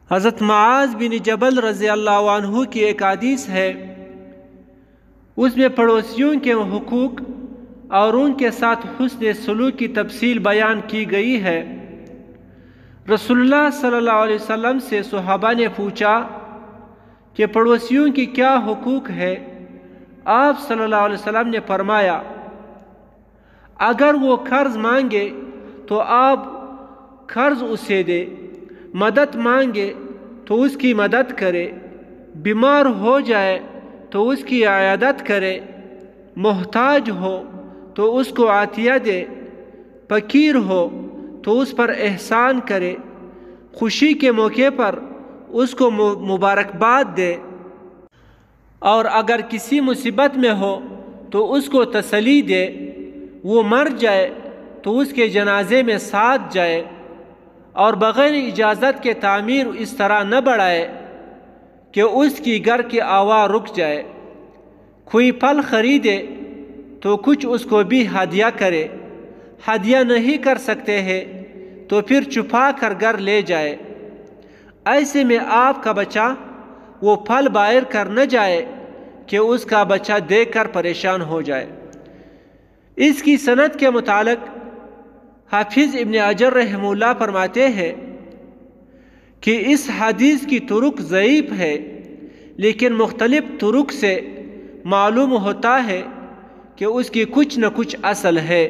حضرت معاذ بن جبل رضی اللہ عنہ کی ایک حدیث ہے، اس میں پڑوسیوں کے حقوق اور ان کے ساتھ حسن سلوک کی تفصیل بیان کی گئی ہے۔ رسول اللہ صلی اللہ علیہ وسلم سے صحابہ نے پوچھا کہ پڑوسیوں کی کیا حقوق ہے؟ آپ صلی اللہ علیہ وسلم نے فرمایا، اگر وہ قرض مانگے تو آپ قرض اسے دے، مدد مانگے تو اس کی مدد کرے، بیمار ہو جائے تو اس کی عیادت کرے، محتاج ہو تو اس کو عطیہ دے، فقیر ہو تو اس پر احسان کرے، خوشی کے موقع پر اس کو مبارکباد دے، اور اگر کسی مصیبت میں ہو تو اس کو تسلی دے، وہ مر جائے تو اس کے جنازے میں ساتھ جائے، اور بغیر اجازت کے تعمیر اس طرح نہ بڑھائے کہ اس کی گھر کی ہوا رک جائے۔ کوئی پھل خریدے تو کچھ اس کو بھی ہدیہ کرے، ہدیہ نہیں کر سکتے ہیں تو پھر چھپا کر گھر لے جائے۔ ایسے میں آپ کا بچہ وہ پھل باہر کر نہ جائے کہ اس کا بچہ دیکھ کر پریشان ہو جائے۔ اس کی سند کے متعلق حافظ ابن حجر رحمہ اللہ فرماتے ہیں کہ اس حدیث کی طرق ضعیف ہے، لیکن مختلف طرق سے معلوم ہوتا ہے کہ اس کی کچھ نہ کچھ اصل ہے۔